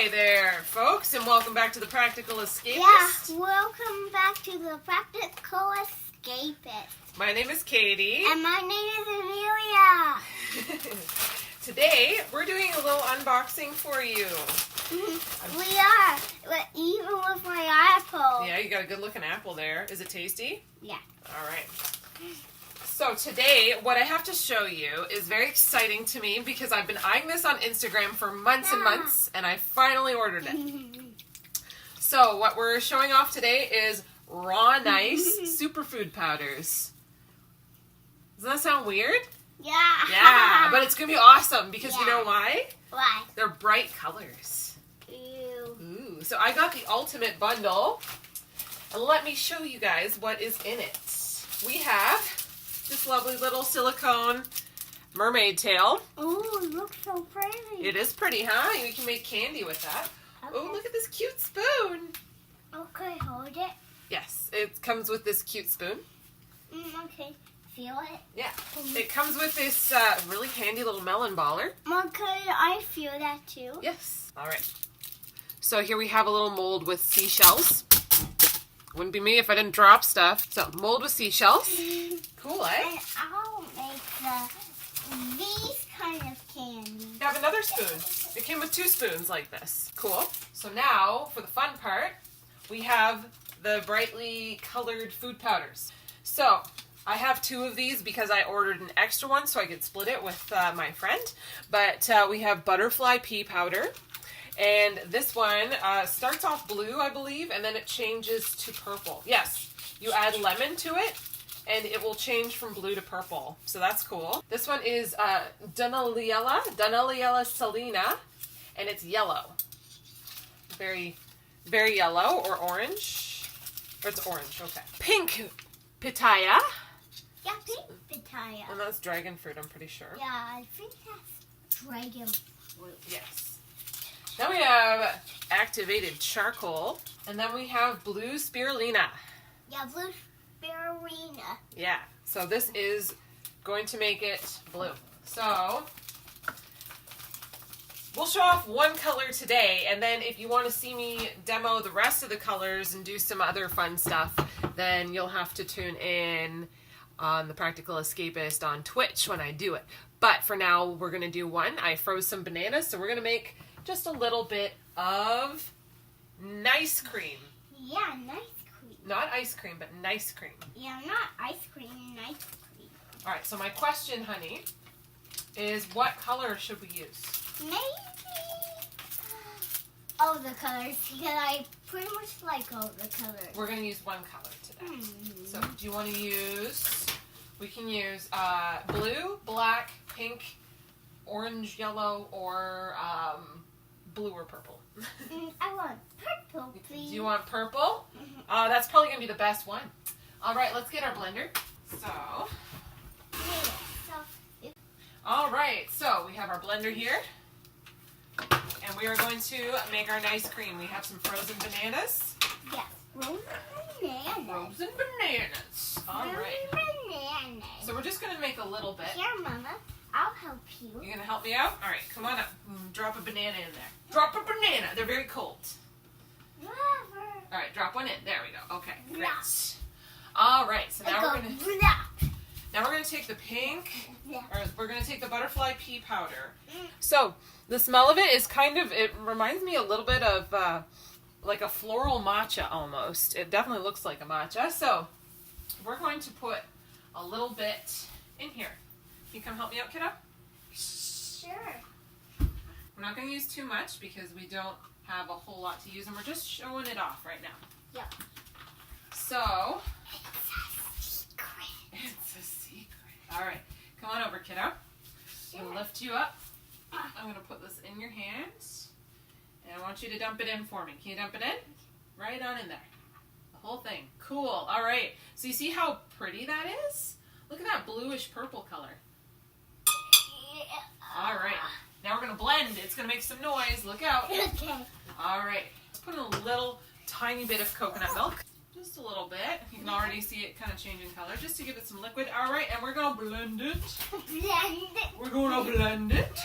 Hi there, folks, and welcome back to the Practical Escapist. Yeah, welcome back to the Practical Escapist. My name is Katie. And my name is Amelia. Today, we're doing a little unboxing for you. We are, even with my apple. Yeah, you got a good looking apple there. Is it tasty? Yeah. All right. So today, what I have to show you is very exciting to me because I've been eyeing this on Instagram for months and months, and I finally ordered it. So what we're showing off today is Rawnice superfood powders. Doesn't that sound weird? Yeah. Yeah, but it's going to be awesome because you know why? Why? They're bright colors. Ew. Ooh, so I got the Ultimate Bundle, and let me show you guys what is in it. We have this lovely little silicone mermaid tail. Oh, it looks so pretty. It is pretty, huh? You can make candy with that. Okay. Oh, look at this cute spoon. Okay, hold it. Yes, it comes with this cute spoon. Okay, feel it. Yeah. It comes with this really handy little melon baller. Okay, I feel that too. Yes. All right. So here we have a little mold with seashells. Wouldn't be me if I didn't drop stuff. So, mold with seashells. Cool, eh? And I'll make these kind of candy. You have another spoon. It came with 2 spoons like this. Cool. So now, for the fun part, we have the brightly colored food powders. So, I have 2 of these because I ordered an extra one so I could split it with my friend. But we have Butterfly Pea Powder. And this one starts off blue, I believe, and then it changes to purple. Yes, you add lemon to it, and it will change from blue to purple. So that's cool. This one is Dunaliella Salina, and it's yellow. Very, very yellow or orange. Or it's orange, okay. Pink pitaya. Yeah, pink pitaya. And that's dragon fruit, I'm pretty sure. Yeah, I think that's dragon fruit. Yes. Then we have activated charcoal, and then we have blue spirulina. Yeah, blue spirulina. Yeah, so this is going to make it blue. So, we'll show off one color today, and then if you want to see me demo the rest of the colors and do some other fun stuff, then you'll have to tune in on the Practical Escapist on Twitch when I do it. But for now, we're going to do one. I froze some bananas, so we're going to make just a little bit of nice cream. Yeah, nice cream. Not ice cream, but nice cream. Yeah, not ice cream, nice cream. All right, so my question, honey, is what color should we use? Maybe all the colors, because I pretty much like all the colors. We're going to use one color today. So do you want to use, we can use blue, black, pink, orange, yellow, or blue or purple. I want purple, please. Do you want purple? That's probably going to be the best one. All right, let's get our blender. All right, so we have our blender here. And we are going to make our nice cream. We have some frozen bananas. Yes, frozen bananas. Frozen bananas. All right. Bananas. So we're just going to make a little bit. Here, Mama. I'll help you. You going to help me out? All right, come on up. Drop a banana in there. Drop a banana. They're very cold. Never. All right, drop one in. There we go. Okay, great. Blop. All right, so now we're going to take the pink, Yeah. or we're going to take the Butterfly Pea Powder. So the smell of it is kind of, it reminds me a little bit of like a floral matcha almost. It definitely looks like a matcha. So we're going to put a little bit in here. Can you come help me out, kiddo? Sure. We're not going to use too much because we don't have a whole lot to use, and we're just showing it off right now. Yep. So, It's a secret. it's a secret. All right, come on over, kiddo. I'm going to lift you up. I'm going to put this in your hands, and I want you to dump it in for me. Can you dump it in? Right on in there. The whole thing. Cool. All right. So you see how pretty that is? Look at that bluish purple color. All right. Now we're going to blend. It's going to make some noise. Look out. Okay. All right. Let's put in a little tiny bit of coconut milk. Just a little bit. You can already see it kind of changing color just to give it some liquid. All right. And we're going to blend it. Blend it. We're going to blend it.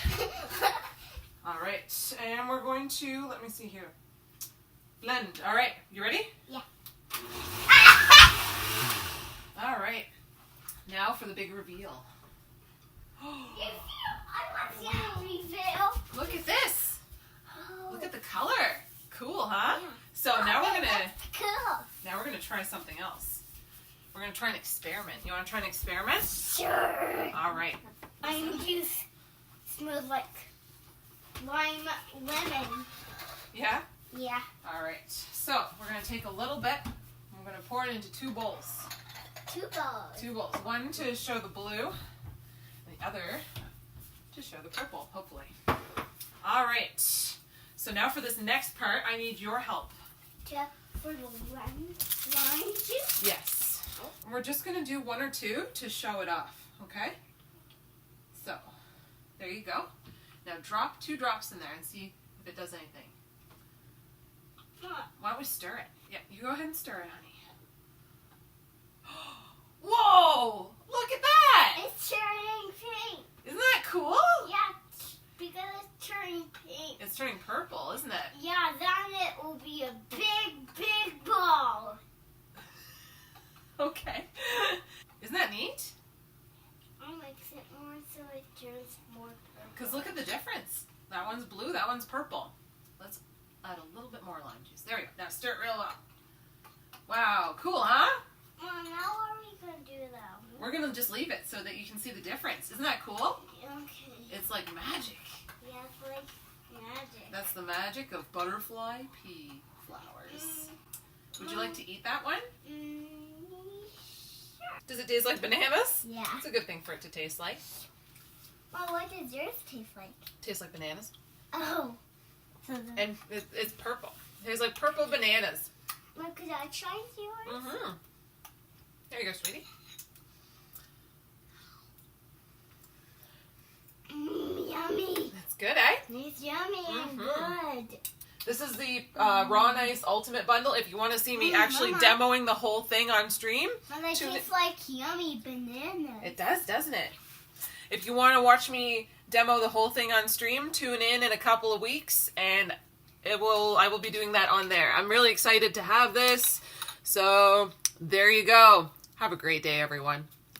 All right, and we're going to, let me see here, blend. All right, you ready? Yeah. All right, now for the big reveal. I want to see the reveal. Look at this. Oh. Look at the color. Cool, huh? Yeah. So now we're gonna Cool. try something else. We're gonna try an experiment. You want to try an experiment? Sure. All right. Lime juice smells like lime lemon. Yeah. Yeah. All right. So we're gonna take a little bit. We're gonna pour it into 2 bowls. 2 bowls. 2 bowls. One to show the blue, and the other to show the purple. Hopefully. All right. So now for this next part, I need your help. For the lime juice? Yes. We're just going to do 1 or 2 to show it off, okay? So, there you go. Now drop 2 drops in there and see if it does anything. Why don't we stir it? Yeah, you go ahead and stir it, honey. Whoa! Look at that! It's turning pink. Isn't that cool? Yeah, because it's turning pink. It's turning purple, isn't it? Yeah, then it will be a big, big ball. Okay. Isn't that neat? I like it more so it turns more purple. Because look at the difference. That one's blue, that one's purple. Let's add a little bit more lime juice. There we go. Now stir it real well. Wow, cool, huh? Mom, now what are we going to do though? We're going to just leave it so that you can see the difference. Isn't that cool? Okay. It's like magic. Yeah, it's like magic. That's the magic of butterfly pea flowers. Would you like to eat that one? Sure. Does it taste like bananas? Yeah. It's a good thing for it to taste like. Well, what does yours taste like? Tastes like bananas. Oh. And it's purple. It tastes like purple bananas. Well, could I try yours? Mm-hmm. There you go, sweetie. Yummy. That's good, eh? It's yummy and good. This is the Rawnice Ultimate Bundle. If you want to see me actually Mama. demoing the whole thing on stream. But it tastes like yummy bananas. It does, doesn't it? If you want to watch me demo the whole thing on stream, tune in a couple of weeks, and I will be doing that on there. I'm really excited to have this. So there you go. Have a great day, everyone.